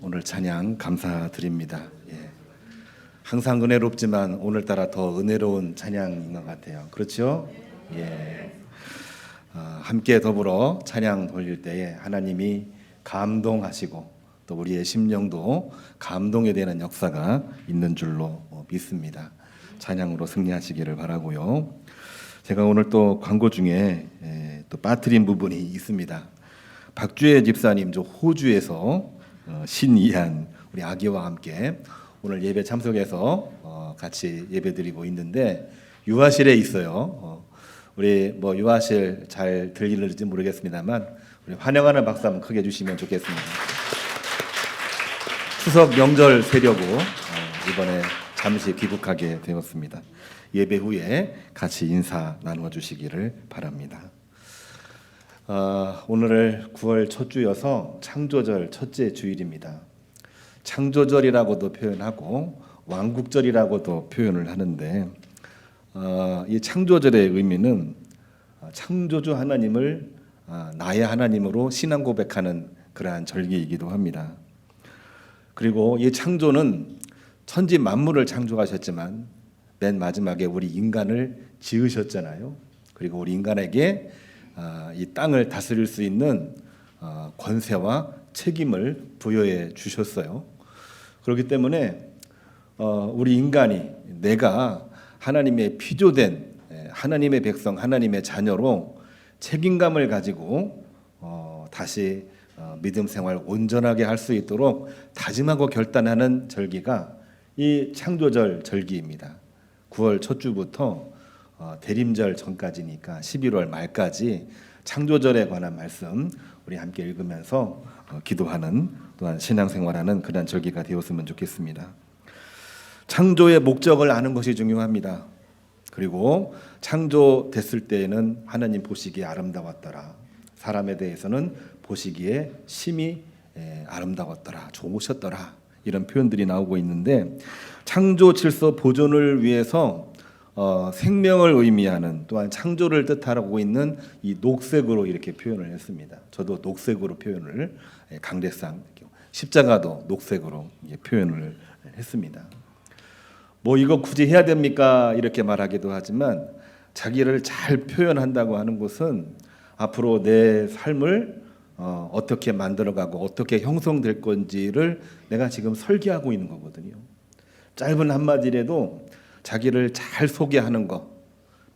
오늘 찬양 감사드립니다. 예. 항상 은혜롭지만 오늘따라 더 은혜로운 찬양인 것 같아요. 그렇죠? 예. 함께 더불어 찬양 돌릴 때에 하나님이 감동하시고 또 우리의 심령도 감동이 되는 역사가 있는 줄로 믿습니다. 찬양으로 승리하시기를 바라고요. 제가 오늘 또 광고 중에 또 빠뜨린 부분이 있습니다. 박주혜 집사님 저 호주에서 신이한 우리 아기와 함께 오늘 예배 참석해서 같이 예배드리고 있는데 유아실에 있어요. 우리 뭐 유아실 잘 들리는지 모르겠습니다만 우리 환영하는 박수 한번 크게 주시면 좋겠습니다. 추석 명절 세려고 이번에 잠시 귀국하게 되었습니다. 예배 후에 같이 인사 나누어 주시기를 바랍니다. 오늘 9월 첫 주여서 창조절 첫째 주일입니다. 창조절이라고도 표현하고 왕국절이라고도 표현을 하는데 이 창조절의 의미는 창조주 하나님을 나의 하나님으로 신앙 고백하는 그러한 절기이기도 합니다. 그리고 이 창조는 천지 만물을 창조하셨지만 맨 마지막에 우리 인간을 지으셨잖아요. 그리고 우리 인간에게 이 땅을 다스릴 수 있는 권세와 책임을 부여해 주셨어요. 그렇기 때문에 우리 인간이 내가 하나님의 피조된 하나님의 백성, 하나님의 자녀로 책임감을 가지고 다시 믿음 생활 온전하게 할 수 있도록 다짐하고 결단하는 절기가 이 창조절 절기입니다. 9월 첫 주부터 대림절 전까지니까 11월 말까지 창조절에 관한 말씀 우리 함께 읽으면서 기도하는 또한 신앙생활하는 그런 절기가 되었으면 좋겠습니다. 창조의 목적을 아는 것이 중요합니다. 그리고 창조됐을 때에는 하나님 보시기에 아름다웠더라. 사람에 대해서는 보시기에 심히 아름다웠더라. 좋으셨더라. 이런 표현들이 나오고 있는데 창조 질서 보존을 위해서 생명을 의미하는 또한 창조를 뜻하고 있는 이 녹색으로 이렇게 표현을 했습니다. 저도 녹색으로 표현을 강대상 십자가도 녹색으로 표현을 했습니다. 뭐 이거 굳이 해야 됩니까? 이렇게 말하기도 하지만 자기를 잘 표현한다고 하는 것은 앞으로 내 삶을 어떻게 만들어가고 어떻게 형성될 건지를 내가 지금 설계하고 있는 거거든요. 짧은 한마디라도 자기를 잘 소개하는 것,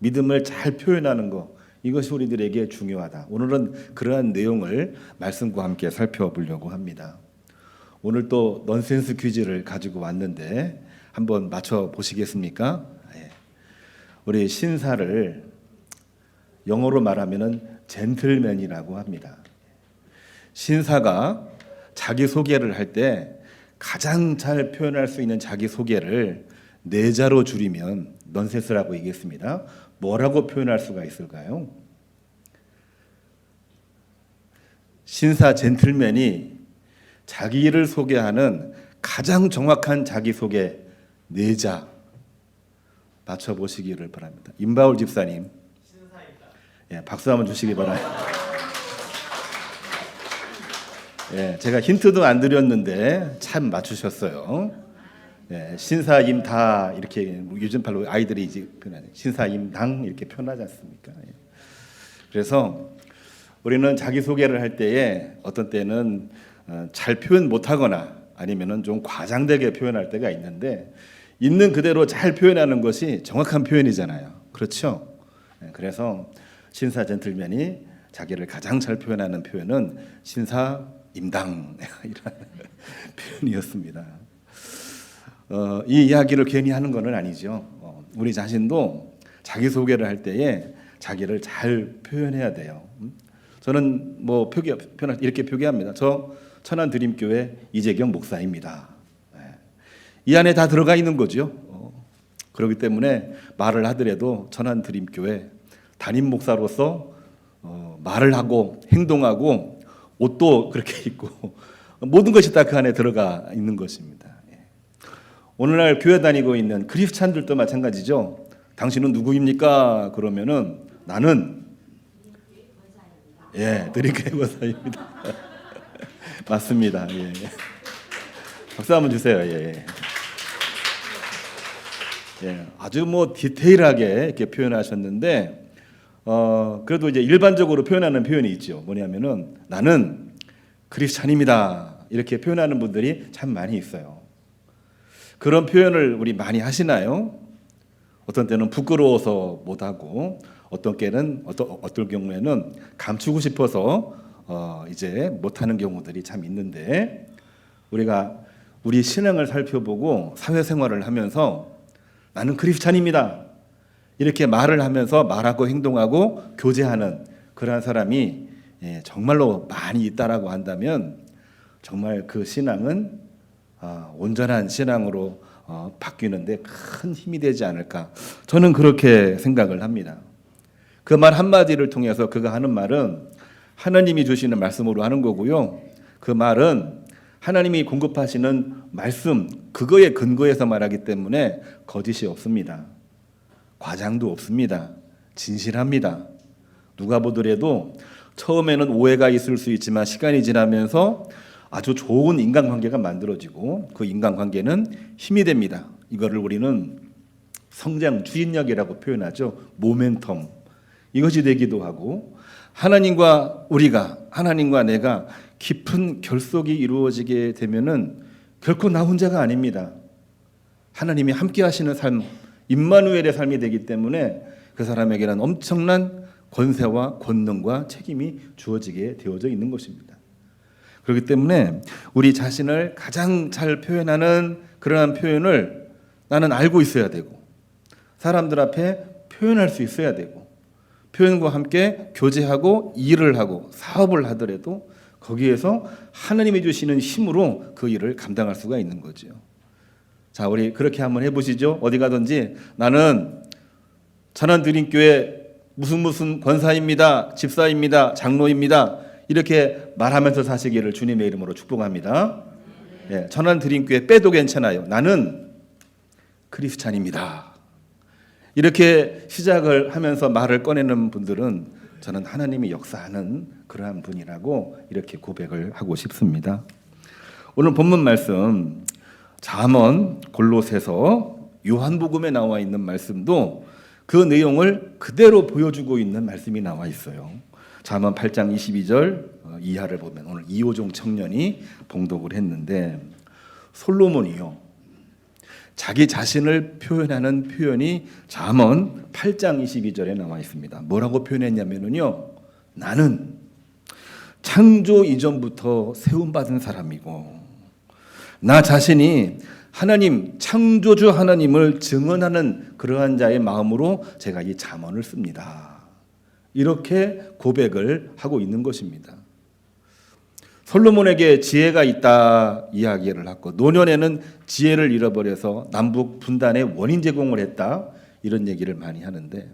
믿음을 잘 표현하는 것, 이것이 우리들에게 중요하다. 오늘은 그러한 내용을 말씀과 함께 살펴보려고 합니다. 오늘 또 넌센스 퀴즈를 가지고 왔는데 한번 맞춰보시겠습니까? 우리 신사를 영어로 말하면 젠틀맨이라고 합니다. 신사가 자기소개를 할 때 가장 잘 표현할 수 있는 자기소개를 네 자로 줄이면 넌센스라고 얘기했습니다. 뭐라고 표현할 수가 있을까요? 신사 젠틀맨이 자기를 소개하는 가장 정확한 자기소개 네 자 맞춰보시기를 바랍니다. 임바울 집사님, 예, 박수 한번 주시기 바랍니다. 예, 제가 힌트도 안 드렸는데 참 맞추셨어요. 예, 신사임다 이렇게 요즘 발로 아이들이 이제 표현하는 신사임당 이렇게 표현하지 않습니까? 예. 그래서 우리는 자기 소개를 할 때에 어떤 때는 잘 표현 못하거나 아니면은 좀 과장되게 표현할 때가 있는데 있는 그대로 잘 표현하는 것이 정확한 표현이잖아요. 그렇죠? 예, 그래서 신사 젠틀맨이 자기를 가장 잘 표현하는 표현은 신사임당 이런 표현이었습니다. 이 이야기를 괜히 하는 건 아니죠. 우리 자신도 자기소개를 할 때에 자기를 잘 표현해야 돼요. 저는 뭐 이렇게 표기합니다. 저 천안드림교회 이재경 목사입니다. 이 안에 다 들어가 있는 거죠. 그렇기 때문에 말을 하더라도 천안드림교회 담임 목사로서 말을 하고 행동하고 옷도 그렇게 입고 모든 것이 다 그 안에 들어가 있는 것입니다. 오늘날 교회 다니고 있는 크리스찬들도 마찬가지죠. 당신은 누구입니까? 그러면은 나는 드림교회 권사입니다. 맞습니다. 예. 박수 한번 주세요. 예. 예, 아주 뭐 디테일하게 이렇게 표현하셨는데, 그래도 이제 일반적으로 표현하는 표현이 있죠. 뭐냐면은 나는 크리스찬입니다. 이렇게 표현하는 분들이 참 많이 있어요. 그런 표현을 우리 많이 하시나요? 어떤 때는 부끄러워서 못하고, 어떤 경우에는 감추고 싶어서 이제 못하는 경우들이 참 있는데, 우리가 우리 신앙을 살펴보고 사회생활을 하면서 나는 크리스찬입니다. 이렇게 말을 하면서 말하고 행동하고 교제하는 그러한 사람이 정말로 많이 있다라고 한다면 정말 그 신앙은 온전한 신앙으로 바뀌는데 큰 힘이 되지 않을까. 저는 그렇게 생각을 합니다. 그 말 한마디를 통해서 그가 하는 말은 하나님이 주시는 말씀으로 하는 거고요. 그 말은 하나님이 공급하시는 말씀, 그거에 근거해서 말하기 때문에 거짓이 없습니다. 과장도 없습니다. 진실합니다. 누가 보더라도 처음에는 오해가 있을 수 있지만 시간이 지나면서 아주 좋은 인간관계가 만들어지고 그 인간관계는 힘이 됩니다. 이거를 우리는 성장 추진력이라고 표현하죠. 모멘텀. 이것이 되기도 하고 하나님과 내가 깊은 결속이 이루어지게 되면은 결코 나 혼자가 아닙니다. 하나님이 함께 하시는 삶, 임마누엘의 삶이 되기 때문에 그 사람에게는 엄청난 권세와 권능과 책임이 주어지게 되어져 있는 것입니다. 그렇기 때문에 우리 자신을 가장 잘 표현하는 그러한 표현을 나는 알고 있어야 되고 사람들 앞에 표현할 수 있어야 되고 표현과 함께 교제하고 일을 하고 사업을 하더라도 거기에서 하나님이 주시는 힘으로 그 일을 감당할 수가 있는 거죠. 자, 우리 그렇게 한번 해보시죠. 어디 가든지 나는 천안드림교회 무슨 권사입니다, 집사입니다, 장로입니다 이렇게 말하면서 사시기를 주님의 이름으로 축복합니다. 예, 천안드림교회 빼도 괜찮아요. 나는 크리스찬입니다. 이렇게 시작을 하면서 말을 꺼내는 분들은 저는 하나님이 역사하는 그러한 분이라고 이렇게 고백을 하고 싶습니다. 오늘 본문 말씀 잠언, 골로새서, 요한복음에 나와 있는 말씀도 그 내용을 그대로 보여주고 있는 말씀이 나와 있어요. 잠언 8장 22절 이하를 보면 오늘 이호종 청년이 봉독을 했는데 솔로몬이요 자기 자신을 표현하는 표현이 잠언 8장 22절에 나와 있습니다. 뭐라고 표현했냐면요, 나는 창조 이전부터 세움받은 사람이고 나 자신이 하나님, 창조주 하나님을 증언하는 그러한 자의 마음으로 제가 이 잠언을 씁니다. 이렇게 고백을 하고 있는 것입니다. 솔로몬에게 지혜가 있다 이야기를 하고 노년에는 지혜를 잃어버려서 남북 분단의 원인 제공을 했다 이런 얘기를 많이 하는데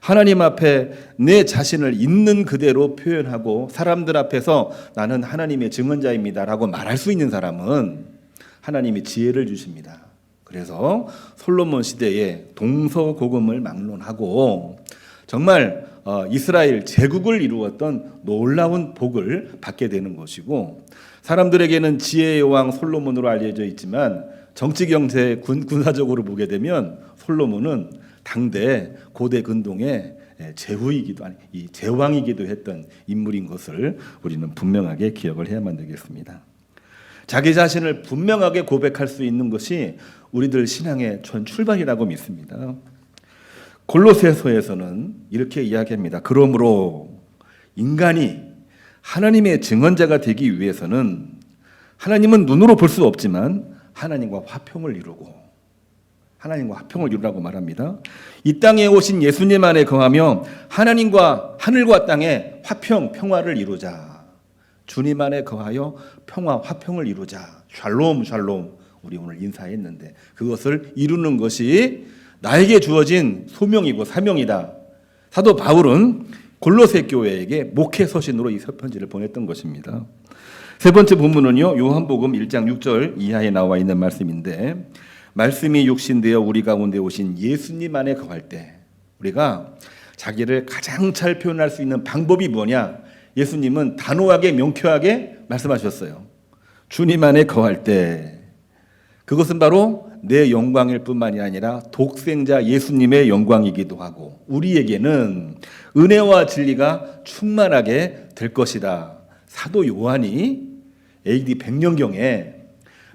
하나님 앞에 내 자신을 있는 그대로 표현하고 사람들 앞에서 나는 하나님의 증언자입니다라고 말할 수 있는 사람은 하나님이 지혜를 주십니다. 그래서 솔로몬 시대에 동서고금을 막론하고 정말 이스라엘 제국을 이루었던 놀라운 복을 받게 되는 것이고 사람들에게는 지혜의 왕 솔로몬으로 알려져 있지만 정치 경제 군사적으로 보게 되면 솔로몬은 당대 고대 근동의 제왕이기도 했던 인물인 것을 우리는 분명하게 기억을 해야만 되겠습니다. 자기 자신을 분명하게 고백할 수 있는 것이 우리들 신앙의 전 출발이라고 믿습니다. 골로새서에서는 이렇게 이야기합니다. 그러므로 인간이 하나님의 증언자가 되기 위해서는 하나님은 눈으로 볼 수 없지만 하나님과 화평을 이루라고 말합니다. 이 땅에 오신 예수님 안에 거하며 하나님과 하늘과 땅에 평화를 이루자. 주님 안에 거하여 화평을 이루자. 샬롬 우리 오늘 인사했는데 그것을 이루는 것이 나에게 주어진 소명이고 사명이다. 사도 바울은 골로새 교회에게 목회 서신으로 이 편지를 보냈던 것입니다. 세 번째 본문은요, 요한복음 1장 6절 이하에 나와 있는 말씀인데 말씀이 육신되어 우리 가운데 오신 예수님 안에 거할 때 우리가 자기를 가장 잘 표현할 수 있는 방법이 뭐냐? 예수님은 단호하게 명쾌하게 말씀하셨어요. 주님 안에 거할 때 그것은 바로 내 영광일 뿐만이 아니라 독생자 예수님의 영광이기도 하고 우리에게는 은혜와 진리가 충만하게 될 것이다. 사도 요한이 AD 100년경에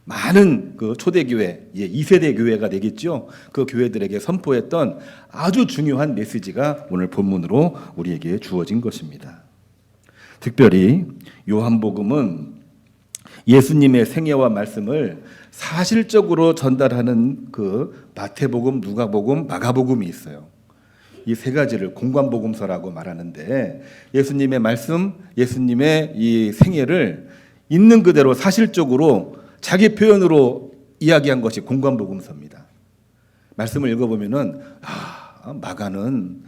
많은 그 초대교회, 2세대 교회가 되겠죠. 그 교회들에게 선포했던 아주 중요한 메시지가 오늘 본문으로 우리에게 주어진 것입니다. 특별히 요한복음은 예수님의 생애와 말씀을 사실적으로 전달하는 그 마태복음, 누가복음, 마가복음이 있어요. 이 세 가지를 공관복음서라고 말하는데 예수님의 말씀, 예수님의 이 생애를 있는 그대로 사실적으로 자기 표현으로 이야기한 것이 공관복음서입니다. 말씀을 읽어보면은 마가는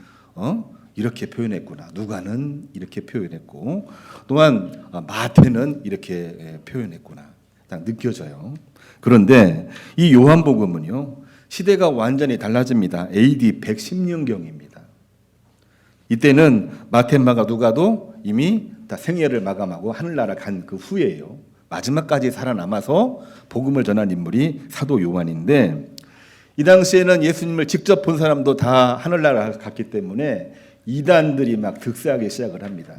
이렇게 표현했구나. 누가는 이렇게 표현했고 또한 마태는 이렇게 표현했구나. 딱 느껴져요. 그런데 이 요한복음은요. 시대가 완전히 달라집니다. AD 110년경입니다. 이때는 마태, 마가, 누가도 이미 다 생애를 마감하고 하늘나라 간 그 후에요. 마지막까지 살아남아서 복음을 전한 인물이 사도 요한인데 이 당시에는 예수님을 직접 본 사람도 다 하늘나라 갔기 때문에 이단들이 막 득세하기 시작을 합니다.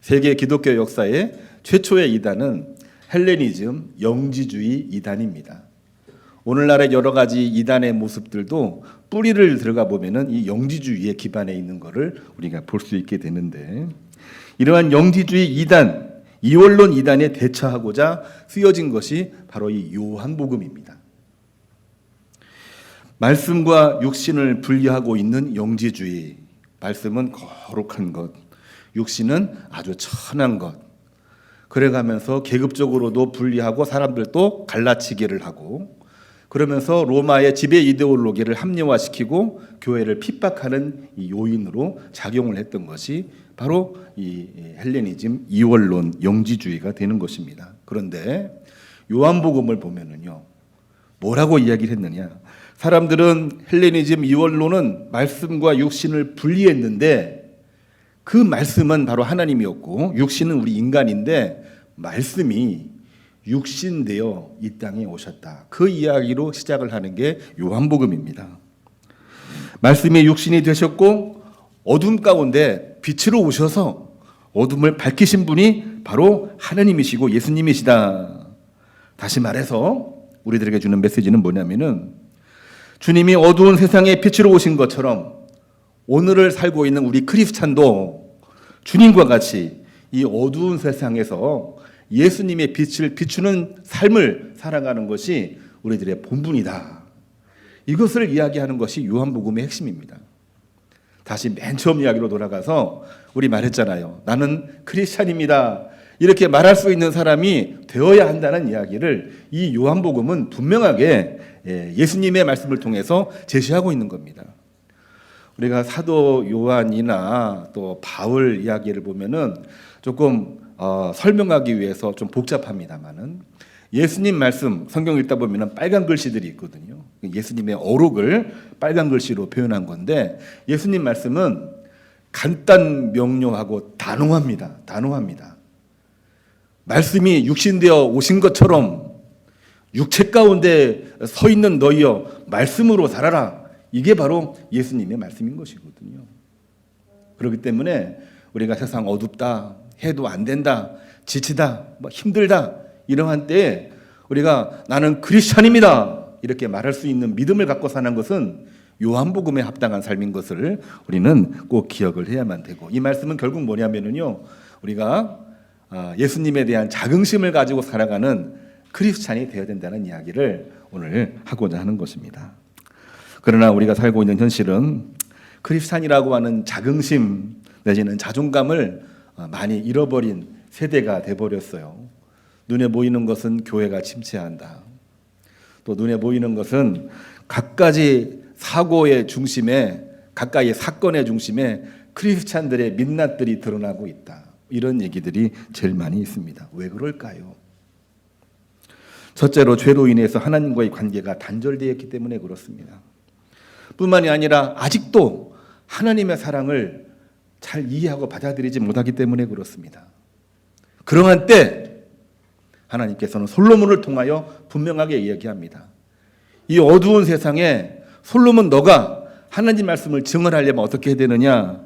세계 기독교 역사의 최초의 이단은 헬레니즘, 영지주의 이단입니다. 오늘날의 여러 가지 이단의 모습들도 뿌리를 들어가 보면은 이 영지주의에 기반해 있는 것을 우리가 볼 수 있게 되는데 이러한 영지주의 이단, 이원론 이단에 대처하고자 쓰여진 것이 바로 이 요한복음입니다. 말씀과 육신을 분리하고 있는 영지주의, 말씀은 거룩한 것, 육신은 아주 천한 것. 그래가면서 계급적으로도 분리하고 사람들도 갈라치기를 하고 그러면서 로마의 지배 이데올로기를 합리화시키고 교회를 핍박하는 이 요인으로 작용을 했던 것이 바로 이 헬레니즘, 이원론, 영지주의가 되는 것입니다. 그런데 요한복음을 보면은요, 뭐라고 이야기를 했느냐? 사람들은 헬레니즘, 이원론은 말씀과 육신을 분리했는데 그 말씀은 바로 하나님이었고 육신은 우리 인간인데 말씀이 육신되어 이 땅에 오셨다. 그 이야기로 시작을 하는 게 요한복음입니다. 말씀이 육신이 되셨고 어둠 가운데 빛으로 오셔서 어둠을 밝히신 분이 바로 하나님이시고 예수님이시다. 다시 말해서 우리들에게 주는 메시지는 뭐냐면은 주님이 어두운 세상에 빛으로 오신 것처럼 오늘을 살고 있는 우리 크리스찬도 주님과 같이 이 어두운 세상에서 예수님의 빛을 비추는 삶을 살아가는 것이 우리들의 본분이다. 이것을 이야기하는 것이 요한복음의 핵심입니다. 다시 맨 처음 이야기로 돌아가서 우리 말했잖아요. 나는 크리스찬입니다. 이렇게 말할 수 있는 사람이 되어야 한다는 이야기를 이 요한복음은 분명하게 예수님의 말씀을 통해서 제시하고 있는 겁니다. 우리가 사도 요한이나 또 바울 이야기를 보면은 조금 설명하기 위해서 좀 복잡합니다만은 예수님 말씀 성경 읽다 보면은 빨간 글씨들이 있거든요. 예수님의 어록을 빨간 글씨로 표현한 건데 예수님 말씀은 간단 명료하고 단호합니다. 단호합니다. 말씀이 육신되어 오신 것처럼 육체 가운데 서 있는 너희여 말씀으로 살아라. 이게 바로 예수님의 말씀인 것이거든요. 그렇기 때문에 우리가 세상 어둡다, 해도 안 된다, 지치다, 힘들다 이러한 때에 우리가 나는 크리스찬입니다 이렇게 말할 수 있는 믿음을 갖고 사는 것은 요한복음에 합당한 삶인 것을 우리는 꼭 기억을 해야만 되고 이 말씀은 결국 뭐냐면요 우리가 예수님에 대한 자긍심을 가지고 살아가는 크리스찬이 되어야 된다는 이야기를 오늘 하고자 하는 것입니다. 그러나 우리가 살고 있는 현실은 크리스찬이라고 하는 자긍심 내지는 자존감을 많이 잃어버린 세대가 돼버렸어요. 눈에 보이는 것은 교회가 침체한다. 또 눈에 보이는 것은 갖가지 사고의 중심에 가까이 사건의 중심에 크리스찬들의 민낯들이 드러나고 있다. 이런 얘기들이 제일 많이 있습니다. 왜 그럴까요? 첫째로 죄로 인해서 하나님과의 관계가 단절되어 있기 때문에 그렇습니다. 뿐만이 아니라 아직도 하나님의 사랑을 잘 이해하고 받아들이지 못하기 때문에 그렇습니다. 그러한 때 하나님께서는 솔로몬을 통하여 분명하게 이야기합니다. 이 어두운 세상에 솔로몬 너가 하나님 말씀을 증언하려면 어떻게 해야 되느냐?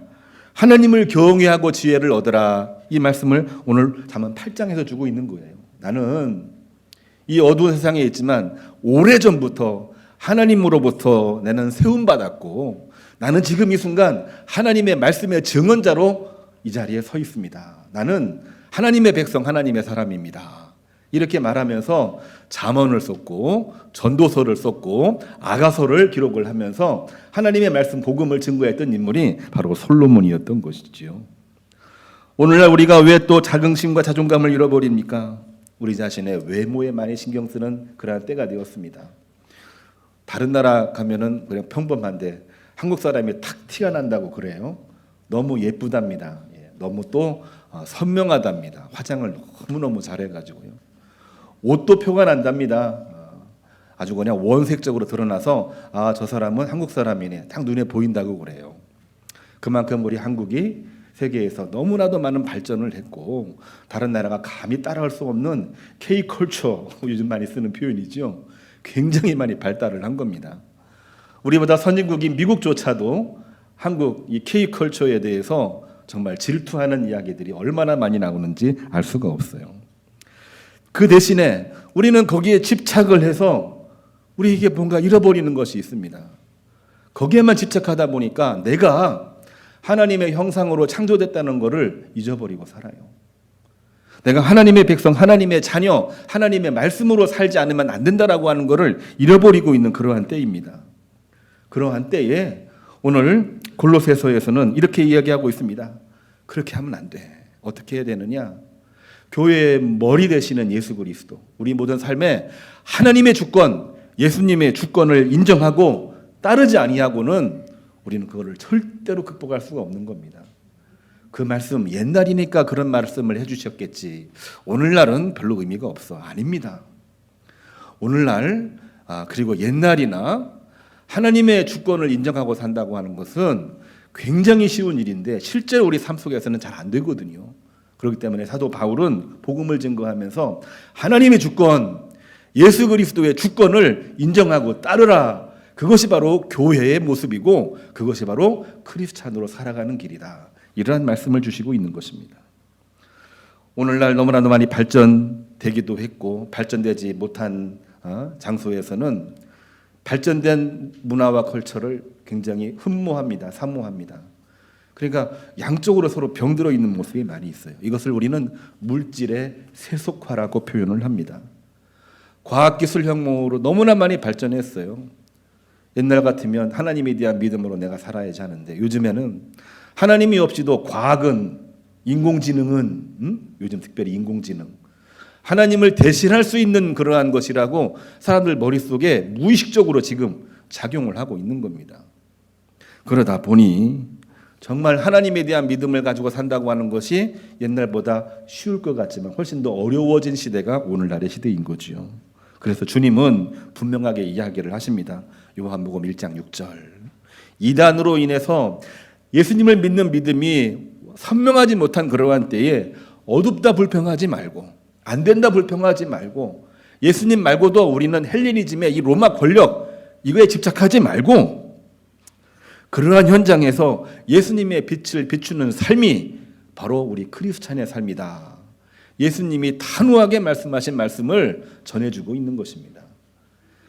하나님을 경외하고 지혜를 얻으라. 이 말씀을 오늘 잠언 8장에서 주고 있는 거예요. 나는 이 어두운 세상에 있지만 오래전부터 하나님으로부터 나는 세움받았고 나는 지금 이 순간 하나님의 말씀의 증언자로 이 자리에 서 있습니다. 나는 하나님의 백성, 하나님의 사람입니다. 이렇게 말하면서 잠언을 썼고 전도서를 썼고 아가서를 기록을 하면서 하나님의 말씀 복음을 증거했던 인물이 바로 솔로몬이었던 것이지요. 오늘날 우리가 왜 또 자긍심과 자존감을 잃어버립니까? 우리 자신의 외모에 많이 신경 쓰는 그러한 때가 되었습니다. 다른 나라 가면은 그냥 평범한데 한국 사람이 탁 티가 난다고 그래요. 너무 예쁘답니다. 너무 또 선명하답니다. 화장을 너무너무 잘해가지고요. 옷도 표가 난답니다. 아주 그냥 원색적으로 드러나서 저 사람은 한국 사람이네. 딱 눈에 보인다고 그래요. 그만큼 우리 한국이 세계에서 너무나도 많은 발전을 했고 다른 나라가 감히 따라갈 수 없는 K컬처, 요즘 많이 쓰는 표현이죠. 굉장히 많이 발달을 한 겁니다. 우리보다 선진국인 미국조차도 한국 이 K컬처에 대해서 정말 질투하는 이야기들이 얼마나 많이 나오는지 알 수가 없어요. 그 대신에 우리는 거기에 집착을 해서 우리에게 뭔가 잃어버리는 것이 있습니다. 거기에만 집착하다 보니까 내가 하나님의 형상으로 창조됐다는 것을 잊어버리고 살아요. 내가 하나님의 백성, 하나님의 자녀, 하나님의 말씀으로 살지 않으면 안 된다라고 하는 것을 잃어버리고 있는 그러한 때입니다. 그러한 때에 오늘 골로새서에서는 이렇게 이야기하고 있습니다. 그렇게 하면 안 돼. 어떻게 해야 되느냐? 교회의 머리 되시는 예수 그리스도, 우리 모든 삶에 하나님의 주권, 예수님의 주권을 인정하고 따르지 아니하고는 우리는 그거를 절대로 극복할 수가 없는 겁니다. 그 말씀 옛날이니까 그런 말씀을 해주셨겠지. 오늘날은 별로 의미가 없어. 아닙니다. 오늘날 그리고 옛날이나 하나님의 주권을 인정하고 산다고 하는 것은 굉장히 쉬운 일인데 실제로 우리 삶 속에서는 잘 안 되거든요. 그렇기 때문에 사도 바울은 복음을 증거하면서 하나님의 주권, 예수 그리스도의 주권을 인정하고 따르라. 그것이 바로 교회의 모습이고 그것이 바로 크리스찬으로 살아가는 길이다. 이러한 말씀을 주시고 있는 것입니다. 오늘날 너무나도 많이 발전되기도 했고 발전되지 못한 장소에서는 발전된 문화와 컬처를 굉장히 흠모합니다. 사모합니다. 그러니까 양쪽으로 서로 병들어 있는 모습이 많이 있어요. 이것을 우리는 물질의 세속화라고 표현을 합니다. 과학기술 혁명으로 너무나 많이 발전했어요. 옛날 같으면 하나님에 대한 믿음으로 내가 살아야지 하는데 요즘에는 하나님이 없이도 과학은, 인공지능은, 요즘 특별히 인공지능, 하나님을 대신할 수 있는 그러한 것이라고 사람들 머릿속에 무의식적으로 지금 작용을 하고 있는 겁니다. 그러다 보니 정말 하나님에 대한 믿음을 가지고 산다고 하는 것이 옛날보다 쉬울 것 같지만 훨씬 더 어려워진 시대가 오늘날의 시대인 거죠. 그래서 주님은 분명하게 이야기를 하십니다. 요한복음 1장 6절. 이단으로 인해서 예수님을 믿는 믿음이 선명하지 못한 그러한 때에 어둡다 불평하지 말고 안 된다 불평하지 말고 예수님 말고도 우리는 헬레니즘의 이 로마 권력 이거에 집착하지 말고 그러한 현장에서 예수님의 빛을 비추는 삶이 바로 우리 크리스찬의 삶이다. 예수님이 단호하게 말씀하신 말씀을 전해주고 있는 것입니다.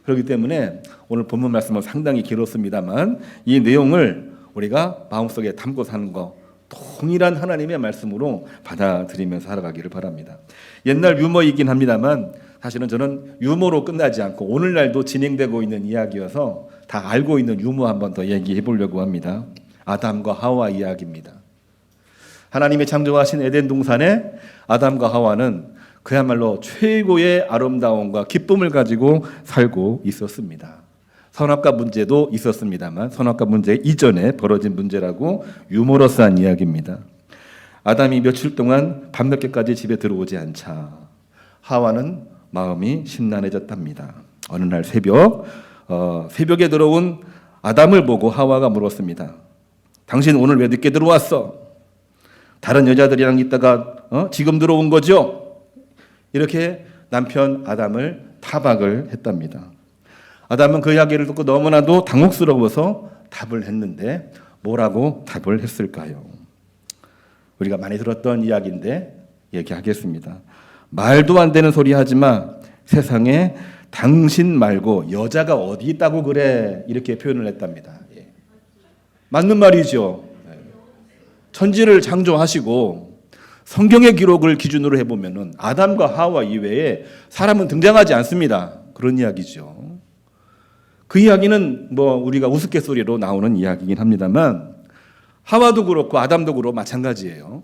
그렇기 때문에 오늘 본문 말씀은 상당히 길었습니다만 이 내용을 우리가 마음속에 담고 사는 거 동일한 하나님의 말씀으로 받아들이면서 살아가기를 바랍니다. 옛날 유머이긴 합니다만 사실은 저는 유머로 끝나지 않고 오늘날도 진행되고 있는 이야기여서 다 알고 있는 유머 한번 더 얘기해 보려고 합니다. 아담과 하와 이야기입니다. 하나님이 창조하신 에덴 동산에 아담과 하와는 그야말로 최고의 아름다움과 기쁨을 가지고 살고 있었습니다. 선악과 문제도 있었습니다만 선악과 문제 이전에 벌어진 문제라고 유머러스한 이야기입니다. 아담이 며칠 동안 밤늦게까지 집에 들어오지 않자 하와는 마음이 심란해졌답니다. 어느 날 새벽에 들어온 아담을 보고 하와가 물었습니다. 당신 오늘 왜 늦게 들어왔어? 다른 여자들이랑 있다가 지금 들어온 거죠? 이렇게 남편 아담을 타박을 했답니다. 아담은 그 이야기를 듣고 너무나도 당혹스러워서 답을 했는데 뭐라고 답을 했을까요? 우리가 많이 들었던 이야기인데 얘기하겠습니다. 말도 안 되는 소리 하지 마. 세상에 당신 말고 여자가 어디 있다고 그래. 이렇게 표현을 했답니다. 예. 맞는 말이죠. 천지를 창조하시고 성경의 기록을 기준으로 해보면 아담과 하와 이외에 사람은 등장하지 않습니다. 그런 이야기죠. 그 이야기는 우리가 우스갯소리로 나오는 이야기이긴 합니다만 하와도 그렇고 아담도 그렇고 마찬가지예요.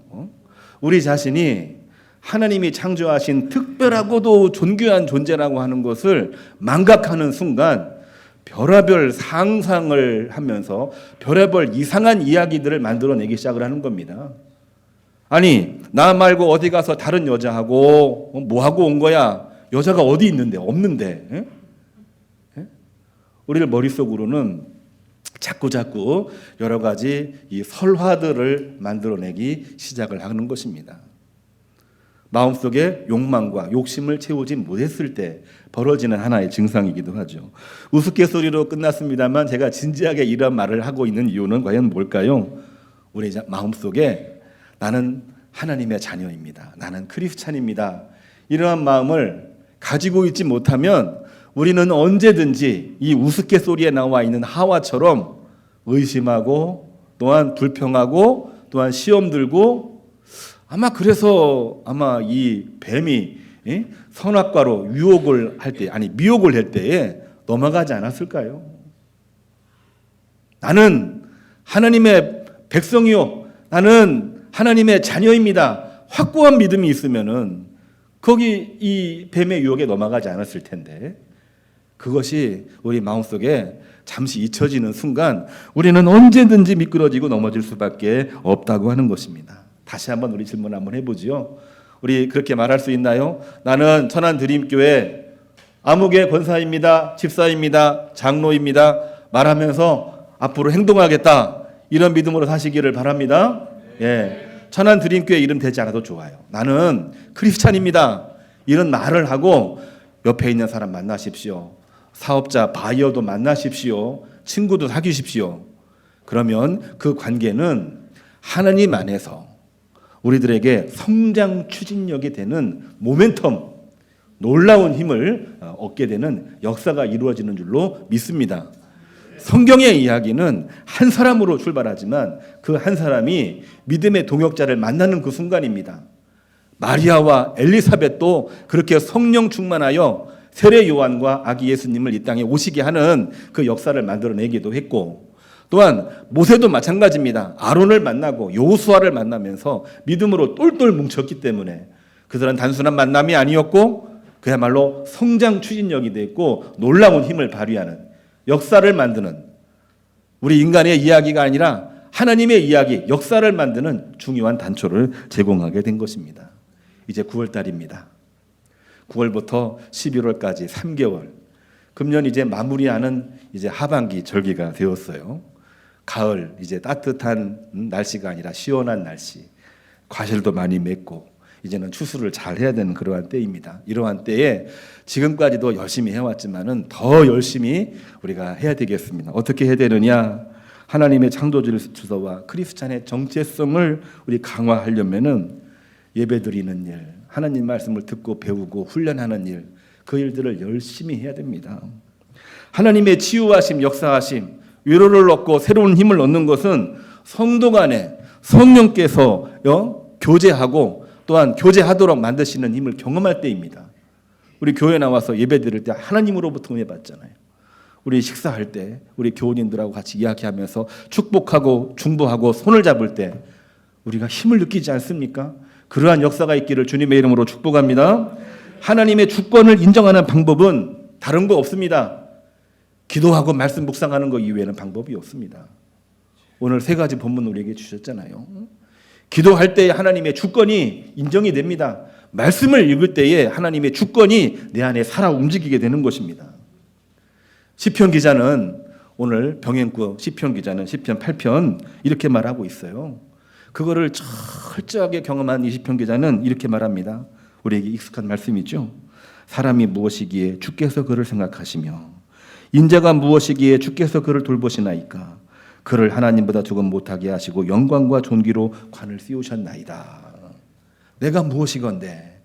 우리 자신이 하나님이 창조하신 특별하고도 존귀한 존재라고 하는 것을 망각하는 순간 별의별 상상을 하면서 별의별 이상한 이야기들을 만들어내기 시작을 하는 겁니다. 아니, 나 말고 어디 가서 다른 여자하고 뭐하고 온 거야? 여자가 어디 있는데? 없는데. 에? 우리를 머릿속으로는 자꾸 여러 가지 이 설화들을 만들어내기 시작을 하는 것입니다. 마음속에 욕망과 욕심을 채우지 못했을 때 벌어지는 하나의 증상이기도 하죠. 우스갯소리로 끝났습니다만 제가 진지하게 이런 말을 하고 있는 이유는 과연 뭘까요? 우리 마음속에 나는 하나님의 자녀입니다. 나는 크리스찬입니다. 이러한 마음을 가지고 있지 못하면 우리는 언제든지 이 우스갯소리에 나와 있는 하와처럼 의심하고 또한 불평하고 또한 시험 들고 그래서 이 뱀이 선악과로 미혹을 할 때에 넘어가지 않았을까요? 나는 하나님의 백성이요, 나는 하나님의 자녀입니다. 확고한 믿음이 있으면은 거기 이 뱀의 유혹에 넘어가지 않았을 텐데 그것이 우리 마음속에 잠시 잊혀지는 순간 우리는 언제든지 미끄러지고 넘어질 수밖에 없다고 하는 것입니다. 다시 한번 우리 질문 한번 해보지요. 우리 그렇게 말할 수 있나요? 나는 천안드림교회 아무개 권사입니다. 집사입니다. 장로입니다. 말하면서 앞으로 행동하겠다. 이런 믿음으로 사시기를 바랍니다. 예, 천안드림교회 이름 되지 않아도 좋아요. 나는 크리스찬입니다. 이런 말을 하고 옆에 있는 사람 만나십시오. 사업자 바이어도 만나십시오. 친구도 사귀십시오. 그러면 그 관계는 하나님 안에서 우리들에게 성장 추진력이 되는 모멘텀, 놀라운 힘을 얻게 되는 역사가 이루어지는 줄로 믿습니다. 성경의 이야기는 한 사람으로 출발하지만 그 한 사람이 믿음의 동역자를 만나는 그 순간입니다. 마리아와 엘리사벳도 그렇게 성령 충만하여 세례 요한과 아기 예수님을 이 땅에 오시게 하는 그 역사를 만들어내기도 했고, 또한 모세도 마찬가지입니다. 아론을 만나고 여호수아를 만나면서 믿음으로 똘똘 뭉쳤기 때문에 그들은 단순한 만남이 아니었고 그야말로 성장 추진력이 됐고 놀라운 힘을 발휘하는 역사를 만드는, 우리 인간의 이야기가 아니라 하나님의 이야기, 역사를 만드는 중요한 단초를 제공하게 된 것입니다. 이제 9월달입니다. 9월부터 11월까지 3개월. 금년 이제 마무리하는 이제 하반기 절기가 되었어요. 가을, 이제 따뜻한 날씨가 아니라 시원한 날씨. 과실도 많이 맺고 이제는 추수를 잘 해야 되는 그러한 때입니다. 이러한 때에 지금까지도 열심히 해왔지만은 더 열심히 우리가 해야 되겠습니다. 어떻게 해야 되느냐? 하나님의 창조 질서와 크리스찬의 정체성을 우리 강화하려면은 예배드리는 일, 하나님 말씀을 듣고 배우고 훈련하는 일, 그 일들을 열심히 해야 됩니다. 하나님의 치유하심, 역사하심, 위로를 얻고 새로운 힘을 얻는 것은 성도 간에 성령께서 교제하고 또한 교제하도록 만드시는 힘을 경험할 때입니다. 우리 교회 나와서 예배 드릴 때 하나님으로부터 은혜 받잖아요. 우리 식사할 때 우리 교우님들하고 같이 이야기하면서 축복하고 중보하고 손을 잡을 때 우리가 힘을 느끼지 않습니까? 그러한 역사가 있기를 주님의 이름으로 축복합니다. 하나님의 주권을 인정하는 방법은 다른 거 없습니다. 기도하고 말씀 묵상하는 것 이외에는 방법이 없습니다. 오늘 세 가지 본문 우리에게 주셨잖아요. 기도할 때에 하나님의 주권이 인정이 됩니다. 말씀을 읽을 때에 하나님의 주권이 내 안에 살아 움직이게 되는 것입니다. 시편 기자는 오늘 병행구 시편 기자는 시편 8편 이렇게 말하고 있어요. 그거를 철저하게 경험한 이 시편 기자는 이렇게 말합니다. 우리에게 익숙한 말씀이죠. 사람이 무엇이기에 주께서 그를 생각하시며 인자가 무엇이기에 주께서 그를 돌보시나이까. 그를 하나님보다 조금 못하게 하시고 영광과 존귀로 관을 씌우셨나이다. 내가 무엇이건데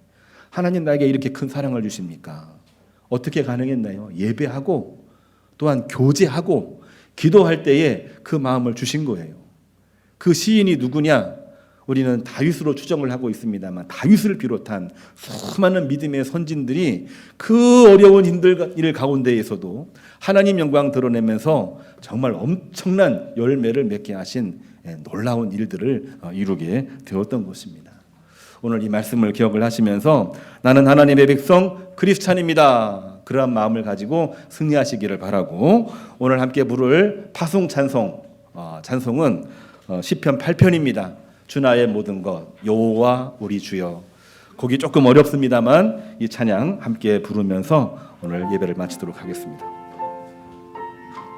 하나님 나에게 이렇게 큰 사랑을 주십니까? 어떻게 가능했나요? 예배하고 또한 교제하고 기도할 때에 그 마음을 주신 거예요. 그 시인이 누구냐? 우리는 다윗으로 추정을 하고 있습니다만 다윗을 비롯한 수많은 믿음의 선진들이 그 어려운 일 가운데에서도 하나님 영광 드러내면서 정말 엄청난 열매를 맺게 하신 놀라운 일들을 이루게 되었던 것입니다. 오늘 이 말씀을 기억을 하시면서 나는 하나님의 백성 크리스찬입니다. 그러한 마음을 가지고 승리하시기를 바라고, 오늘 함께 부를 파송 찬송, 찬송은 시편 8편입니다. 주 나의 모든 것 여호와 우리 주여. 곡이 조금 어렵습니다만 이 찬양 함께 부르면서 오늘 예배를 마치도록 하겠습니다.